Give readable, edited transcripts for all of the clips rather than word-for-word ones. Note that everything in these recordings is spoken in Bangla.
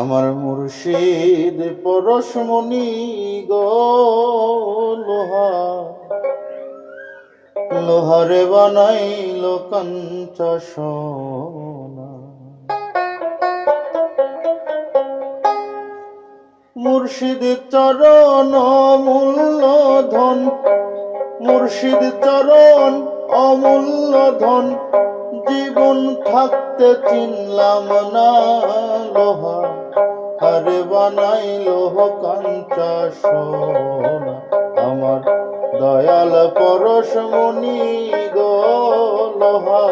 আমার মুর্শিদ পরশমণি গো লোহা লোহারে বানাইল কাঞ্চা সোনা। মুর্শিদ চরণ অমূল্য ধন, মুর্শিদ চরণ অমূল্য ধন, জীবন থাকতে চিনলাম না লোহা আরে বানাইল কাঞ্চা সোনা। আমার দয়াল পরশমণি গো লোহা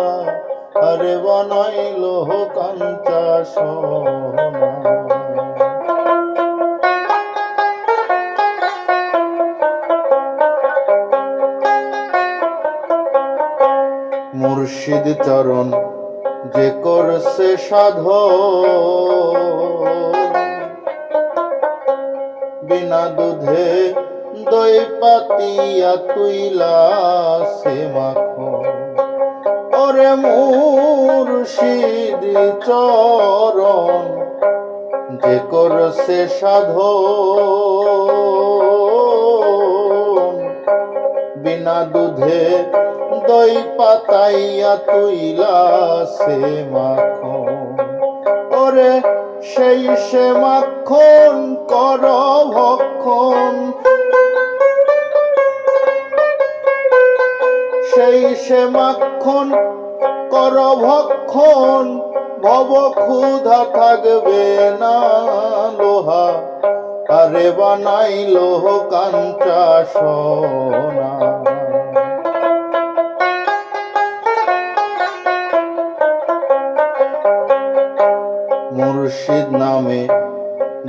আরে বানাইল কাঞ্চা সোনা। মুর্শিদ চরণ যে করছে সাধন, বিনা দুধে দই পাতিয়া তুইলা সে মাখন। ওরে মুর্শিদ চরণ যে করছে সাধন, বিনা দুধে দই পাতাইয়া তুইলা সে মাখন। ওরে সেই সে মাখন কর ভক্ষণ, সেই সে মাখন কর ভক্ষণ, ভব ক্ষুধা থাকবে না লোহা আরে বানাইল কাঞ্চা সোনা। মুর্শিদ নামে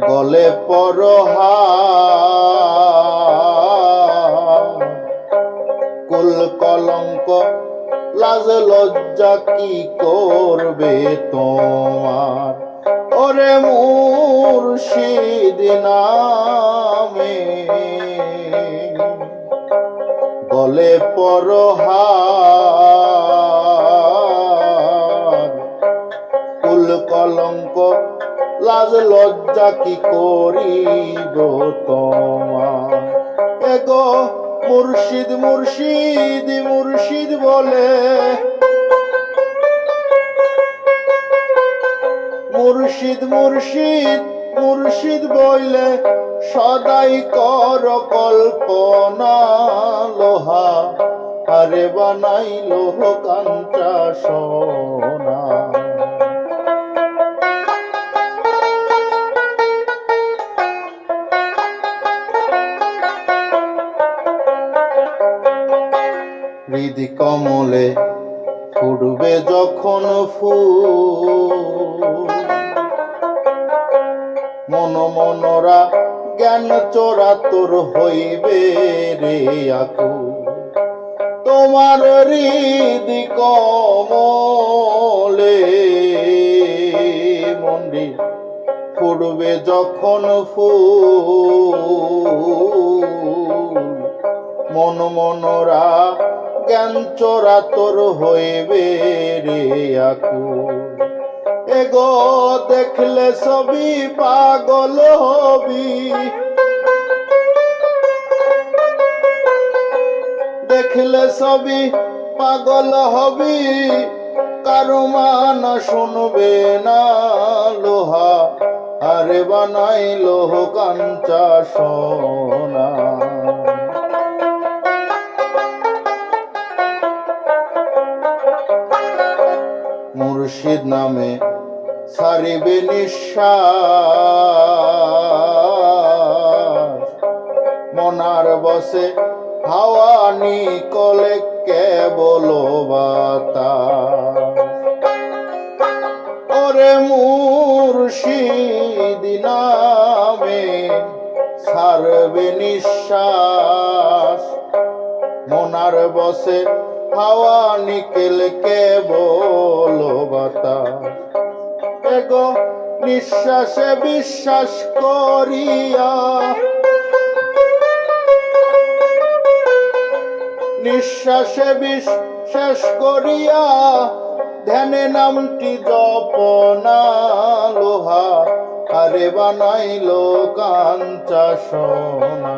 গলে পরহার, কুল কলঙ্ক লাজ লজ্জা কি করবে তোমার। ওরে মুর্শিদ নামে গলে পরহার, কুল কলঙ্ক লাজ লজ্জা কি করিব তোমার। এগো মুর্শিদ মুর্শিদ মুর্শিদ বলে, মুর্শিদ মুর্শিদ মুর্শিদ বইলে সদাই কর কল্পনা লোহা আরে বানাইল কাঞ্চা সোনা। হৃদি কমলে ফুটবে যখন ফুল, মন মনরা জ্ঞান চোরা তোর হইবে রে আকুল। তোমার হৃদি কমলে মন্দির ফুটবে যখন ফুল, মন মনরা জ্ঞান চোরা তোর হইবে রে আকুল। এগো দেখলে সবই পাগল হবি, দেখলে সবই পাগল হবি, কারো মান শুনবে না লোহা আরে বানাইল কাঞ্চা সোনা। মুর্শিদ নামে ছাড়িবে নিঃশ্বাস, মনার বসে হাওয়া নিকলে কেবল বাতাস। ওরে মুর্শিদ নামে ছাড়বে নিঃশ্বাস, মনার বসে হাওয়া নিকেল কেবল বাতাস। এগো নিঃশ্বাসে বিশ্বাস করিয়া, নিঃশ্বাসে বিশ্বাস করিয়া ধ্যানে নামটি জপনা লোহা আরে বানাইলো কাঞ্চা সোনা।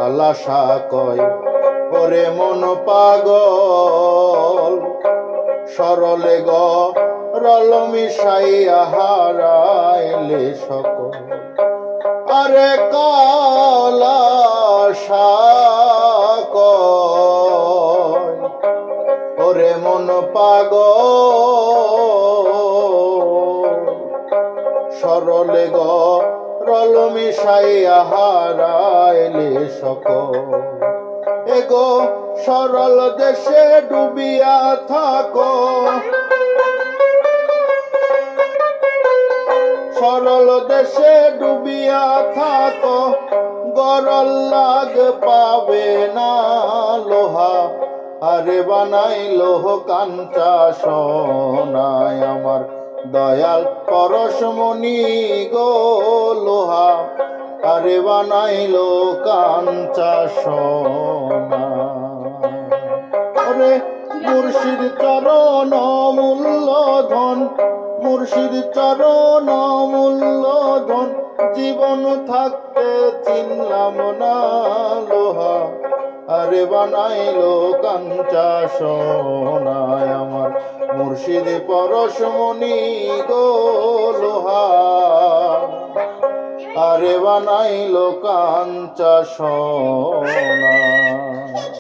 আলাসা কয় ওরে মন পাগল, সরলে গরল মিশাইয়া হারাইলে সকল। আরে কালাসা কয় ওরে মন পাগল, সরলে গরল মিশাইয়া হারাইলে সকল। এগো সরল দেশে ডুবিয়া থাকো, সরল দেশে ডুবিয়া থাকো, গরল লাগ পাবে না লোহা। আরে বানাইলো কাঞ্চা সোনায় আমার দয়াল পরশমণি গো লোহা। আরে বানাইলো কাঞ্চা সোনা। ওরে মুর্শিদ চরণ মূল্য ধন, মুর্শিদ চরণ মূল্য ধন, জীবন থাকতে চিনলাম না লোহা। আরে বানাইলো কাঞ্চা সোনায় আমার মুর্শিদ পরশমণি গো লোহা। আরে বানাইলো কাঞ্চা সোনা।